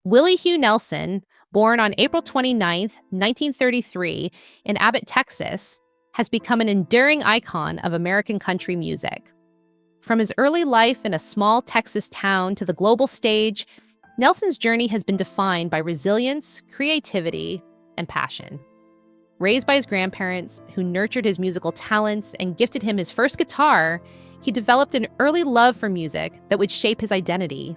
Willie Hugh Nelson, born on April 29, 1933, in Abbott, Texas, has become an enduring icon of American country music. From his early life in a small Texas town to the global stage, Nelson's journey has been defined by resilience, creativity, and passion. Raised by his grandparents, who nurtured his musical talents and gifted him his first guitar, he developed an early love for music that would shape his identity.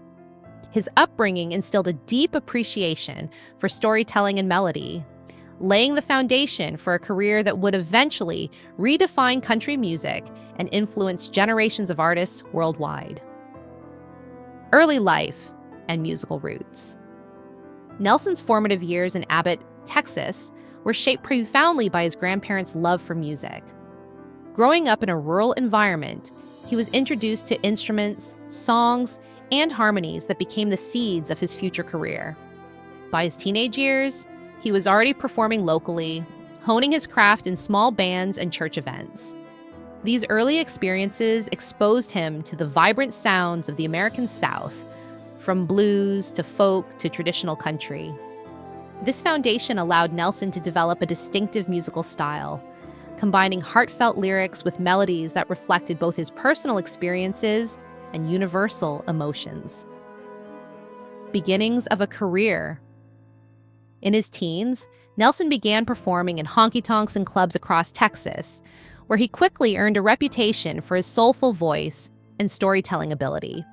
His upbringing instilled a deep appreciation for storytelling and melody, laying the foundation for a career that would eventually redefine country music and influence generations of artists worldwide. Early life and musical roots. Nelson's formative years in Abbott, Texas, were shaped profoundly by his grandparents' love for music. Growing up in a rural environment, he was introduced to instruments, songs, and harmonies that became the seeds of his future career. By his teenage years, he was already performing locally, honing his craft in small bands and church events. These early experiences exposed him to the vibrant sounds of the American South, from blues to folk to traditional country. This foundation allowed Nelson to develop a distinctive musical style, combining heartfelt lyrics with melodies that reflected both his personal experiences and universal emotions. Beginnings of a career. In his teens, Nelson began performing in honky-tonks and clubs across Texas, where he quickly earned a reputation for his soulful voice and storytelling ability.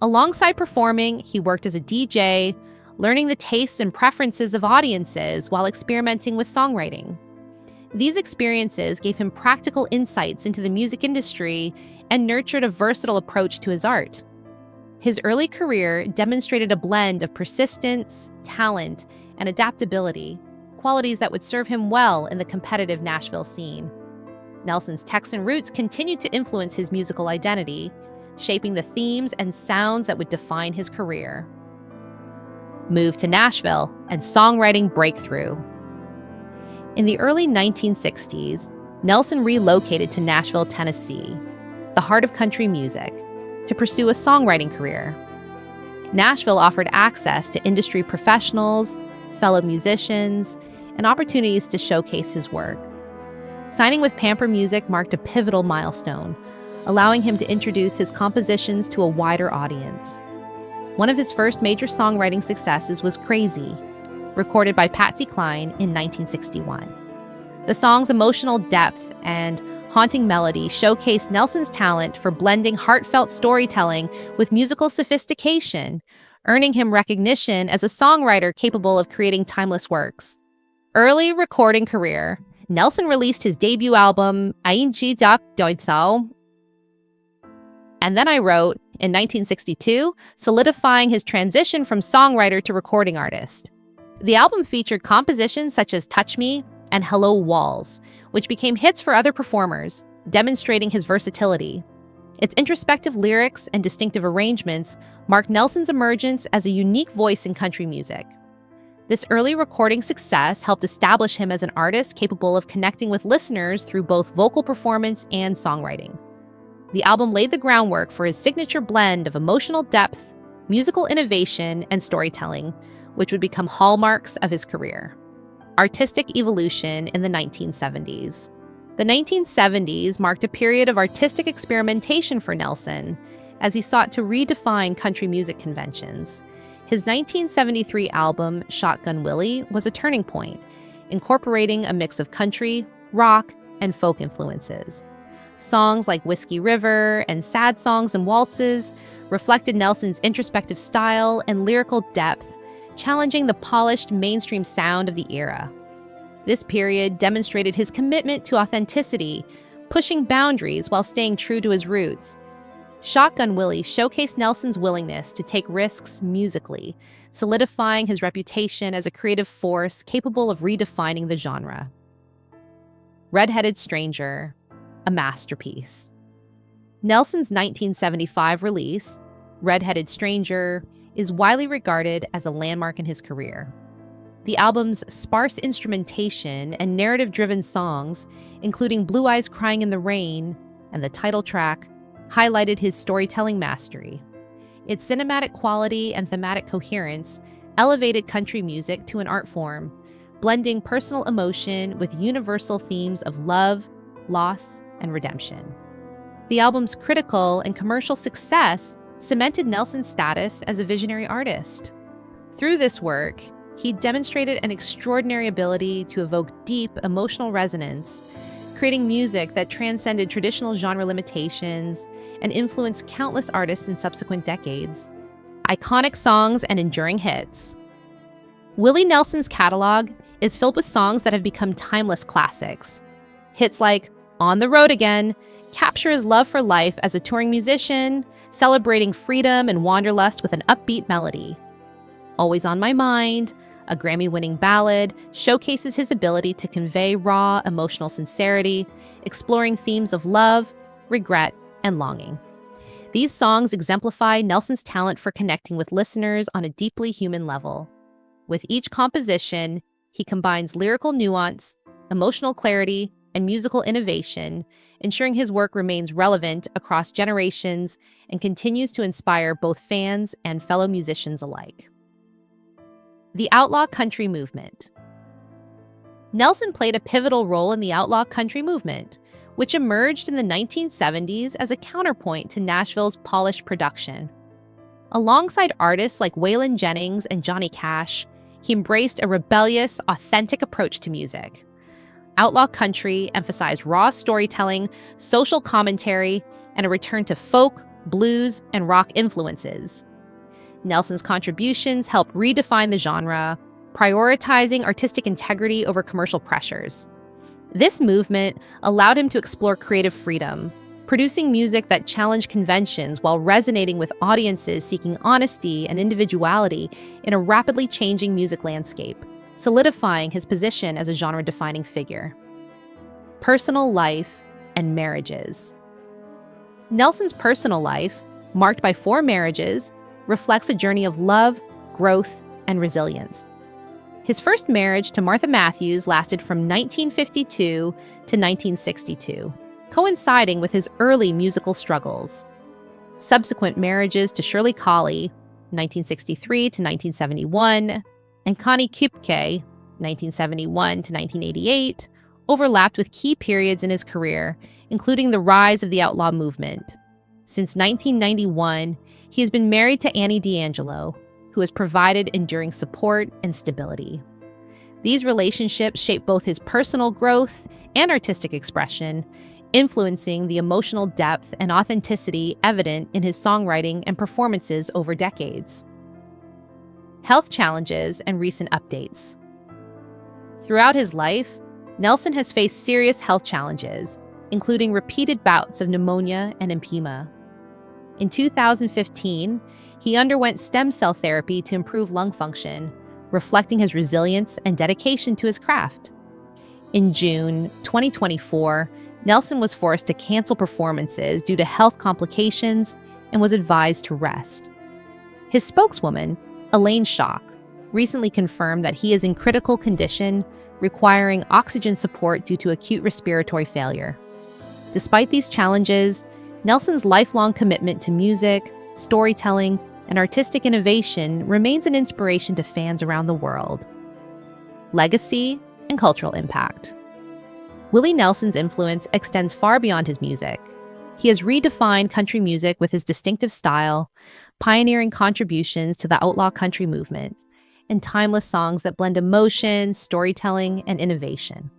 Alongside performing, he worked as a DJ, learning the tastes and preferences of audiences while experimenting with songwriting. These experiences gave him practical insights into the music industry and nurtured a versatile approach to his art. His early career demonstrated a blend of persistence, talent, and adaptability, qualities that would serve him well in the competitive Nashville scene. Nelson's Texan roots continued to influence his musical identity, shaping the themes and sounds that would define his career. Moved to Nashville and songwriting breakthrough. In the early 1960s, Nelson relocated to Nashville, Tennessee, the heart of country music, to pursue a songwriting career. Nashville offered access to industry professionals, fellow musicians, and opportunities to showcase his work. Signing with Pamper Music marked a pivotal milestone, allowing him to introduce his compositions to a wider audience. One of his first major songwriting successes was Crazy, recorded by Patsy Cline in 1961. The song's emotional depth and haunting melody showcased Nelson's talent for blending heartfelt storytelling with musical sophistication, earning him recognition as a songwriter capable of creating timeless works. Early recording career. Nelson released his debut album, Ainji Jak Deutsau, and Then I Wrote, in 1962, solidifying his transition from songwriter to recording artist. The album featured compositions such as Touch Me and Hello Walls, which became hits for other performers, demonstrating his versatility. Its introspective lyrics and distinctive arrangements marked Nelson's emergence as a unique voice in country music. This early recording success helped establish him as an artist capable of connecting with listeners through both vocal performance and songwriting. The album laid the groundwork for his signature blend of emotional depth, musical innovation, and storytelling, which would become hallmarks of his career. Artistic evolution in the 1970s. The 1970s marked a period of artistic experimentation for Nelson, as he sought to redefine country music conventions. His 1973 album, Shotgun Willie, was a turning point, incorporating a mix of country, rock, and folk influences. Songs like Whiskey River and Sad Songs and Waltzes reflected Nelson's introspective style and lyrical depth, challenging the polished mainstream sound of the era. This period demonstrated his commitment to authenticity, pushing boundaries while staying true to his roots. Shotgun Willie showcased Nelson's willingness to take risks musically, solidifying his reputation as a creative force capable of redefining the genre. Red-Headed Stranger, a masterpiece. Nelson's 1975 release, Red-Headed Stranger, is widely regarded as a landmark in his career. The album's sparse instrumentation and narrative-driven songs, including Blue Eyes Crying in the Rain and the title track, highlighted his storytelling mastery. Its cinematic quality and thematic coherence elevated country music to an art form, blending personal emotion with universal themes of love, loss, and redemption. The album's critical and commercial success cemented Nelson's status as a visionary artist. Through this work, he demonstrated an extraordinary ability to evoke deep emotional resonance, creating music that transcended traditional genre limitations and influenced countless artists in subsequent decades. Iconic songs and enduring hits. Willie Nelson's catalog is filled with songs that have become timeless classics. Hits like On the Road Again capture his love for life as a touring musician, celebrating freedom and wanderlust with an upbeat melody. Always on My Mind, a Grammy-winning ballad, showcases his ability to convey raw, emotional sincerity, exploring themes of love, regret, and longing. These songs exemplify Nelson's talent for connecting with listeners on a deeply human level. With each composition, he combines lyrical nuance, emotional clarity, and musical innovation, ensuring his work remains relevant across generations and continues to inspire both fans and fellow musicians alike. The outlaw country movement. Nelson played a pivotal role in the outlaw country movement, which emerged in the 1970s as a counterpoint to Nashville's polished production. Alongside artists like Waylon Jennings and Johnny Cash, he embraced a rebellious, authentic approach to music. Outlaw country emphasized raw storytelling, social commentary, and a return to folk, blues, and rock influences. Nelson's contributions helped redefine the genre, prioritizing artistic integrity over commercial pressures. This movement allowed him to explore creative freedom, producing music that challenged conventions while resonating with audiences seeking honesty and individuality in a rapidly changing music landscape, solidifying his position as a genre-defining figure. Personal life and marriages. Nelson's personal life, marked by 4 marriages, reflects a journey of love, growth, and resilience. His first marriage to Martha Matthews lasted from 1952 to 1962, coinciding with his early musical struggles. Subsequent marriages to Shirley Colley, 1963 to 1971, and Connie Kupke, 1971 to 1988, overlapped with key periods in his career, including the rise of the outlaw movement. Since 1991, he has been married to Annie D'Angelo, who has provided enduring support and stability. These relationships shape both his personal growth and artistic expression, influencing the emotional depth and authenticity evident in his songwriting and performances over decades. Health challenges and recent updates. Throughout his life, Nelson has faced serious health challenges, including repeated bouts of pneumonia and emphysema. In 2015, he underwent stem cell therapy to improve lung function, reflecting his resilience and dedication to his craft. In June 2024, Nelson was forced to cancel performances due to health complications and was advised to rest. His spokeswoman, Elaine Schock, recently confirmed that he is in critical condition, requiring oxygen support due to acute respiratory failure. Despite these challenges, Nelson's lifelong commitment to music, storytelling, and artistic innovation remains an inspiration to fans around the world. Legacy and cultural impact. Willie Nelson's influence extends far beyond his music. He has redefined country music with his distinctive style, pioneering contributions to the outlaw country movement, and timeless songs that blend emotion, storytelling, and innovation.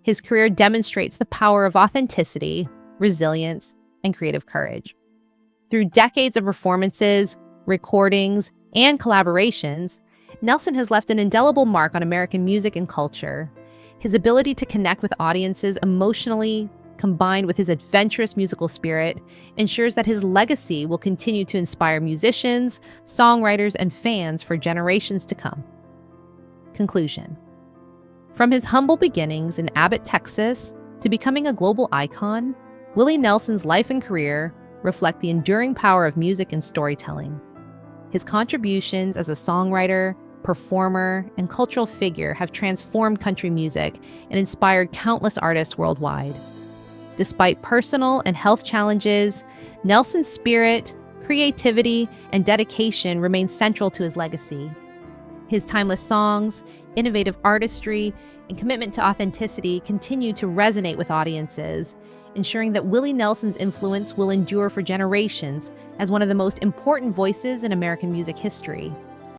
His career demonstrates the power of authenticity, resilience, and creative courage. Through decades of performances, recordings, and collaborations, Nelson has left an indelible mark on American music and culture. His ability to connect with audiences emotionally, combined with his adventurous musical spirit, ensures that his legacy will continue to inspire musicians, songwriters, and fans for generations to come. Conclusion. From his humble beginnings in Abbott, Texas, to becoming a global icon, Willie Nelson's life and career reflect the enduring power of music and storytelling. His contributions as a songwriter, performer, and cultural figure have transformed country music and inspired countless artists worldwide. Despite personal and health challenges, Nelson's spirit, creativity, and dedication remain central to his legacy. His timeless songs, innovative artistry, and commitment to authenticity continue to resonate with audiences, ensuring that Willie Nelson's influence will endure for generations as one of the most important voices in American music history.